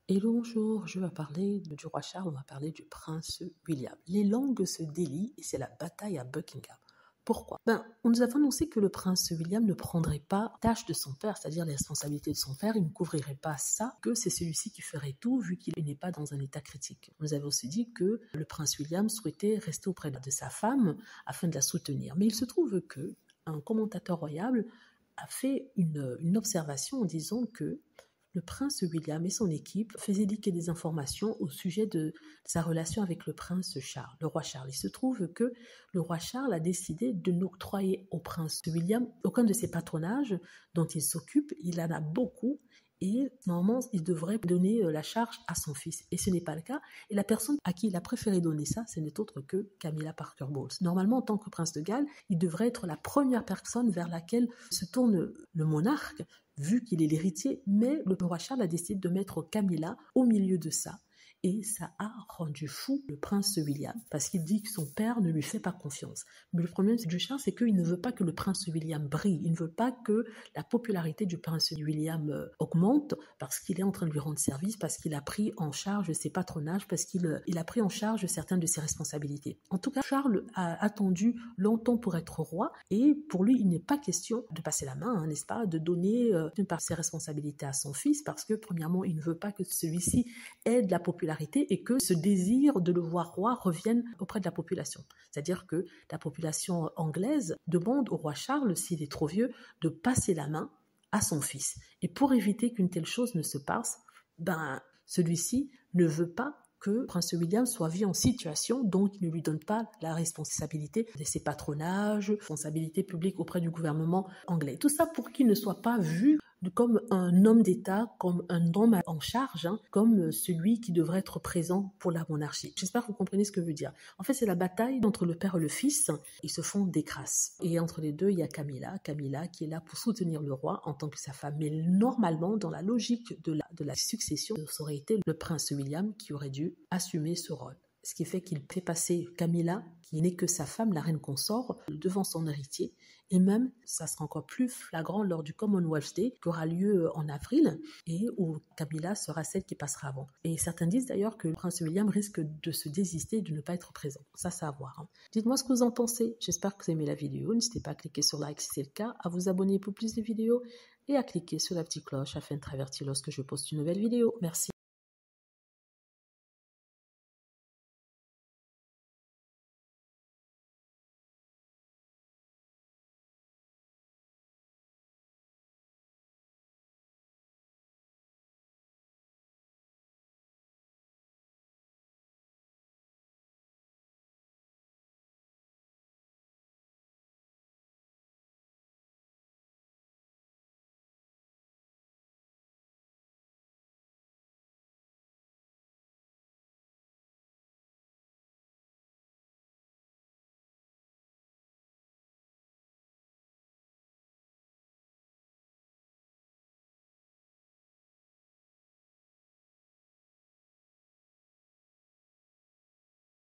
Hello, bonjour, je vais parler du roi Charles, on va parler du prince William. Les langues se délient et c'est la bataille à Buckingham. Pourquoi? On nous a annoncé que le prince William ne prendrait pas tâche de son père, c'est-à-dire les responsabilités de son père, il ne couvrirait pas ça, que c'est celui-ci qui ferait tout vu qu'il n'est pas dans un état critique. On nous avait aussi dit que le prince William souhaitait rester auprès de sa femme afin de la soutenir. Mais il se trouve que un commentateur royal a fait une observation en disant que le prince William et son équipe faisaient liquer des informations au sujet de sa relation avec le prince Charles, le roi Charles. Il se trouve que le roi Charles a décidé de n'octroyer au prince William aucun de ses patronages dont il s'occupe. Il en a beaucoup et normalement, il devrait donner la charge à son fils. Et ce n'est pas le cas. Et la personne à qui il a préféré donner ça, ce n'est autre que Camilla Parker Bowles. Normalement, en tant que prince de Galles, il devrait être la première personne vers laquelle se tourne le monarque, vu qu'il est l'héritier, mais le roi Charles a décidé de mettre Camilla au milieu de ça. Et ça a rendu fou le prince William, parce qu'il dit que son père ne lui fait pas confiance. Mais le problème du Charles, c'est qu'il ne veut pas que le prince William brille, il ne veut pas que la popularité du prince William augmente, parce qu'il est en train de lui rendre service, parce qu'il a pris en charge ses patronages, parce qu'il a pris en charge certaines de ses responsabilités. En tout cas, Charles a attendu longtemps pour être roi, et pour lui, il n'est pas question de passer la main, n'est-ce pas, de donner une part de ses responsabilités à son fils, parce que premièrement, il ne veut pas que celui-ci ait de la popularité et que ce désir de le voir roi revienne auprès de la population. C'est-à-dire que la population anglaise demande au roi Charles, s'il est trop vieux, de passer la main à son fils. Et pour éviter qu'une telle chose ne se passe, celui-ci ne veut pas que Prince William soit vu en situation, donc il ne lui donne pas la responsabilité de ses patronages, responsabilité publique auprès du gouvernement anglais. Tout ça pour qu'il ne soit pas vu comme un homme d'État, comme un homme en charge, comme celui qui devrait être présent pour la monarchie. J'espère que vous comprenez ce que je veux dire. En fait, c'est la bataille entre le père et le fils. Ils se font des crasses. Et entre les deux, il y a Camilla qui est là pour soutenir le roi en tant que sa femme. Mais normalement, dans la logique de la succession, ça aurait été le prince William qui aurait dû assumer ce rôle. Ce qui fait qu'il fait passer Camilla, qui n'est que sa femme, la reine consort, devant son héritier. Et même, ça sera encore plus flagrant lors du Commonwealth Day, qui aura lieu en avril, et où Camilla sera celle qui passera avant. Et certains disent d'ailleurs que le prince William risque de se désister et de ne pas être présent. Ça, c'est à voir. Dites-moi ce que vous en pensez. J'espère que vous aimez la vidéo. N'hésitez pas à cliquer sur like si c'est le cas, à vous abonner pour plus de vidéos, et à cliquer sur la petite cloche afin de être averti lorsque je poste une nouvelle vidéo. Merci.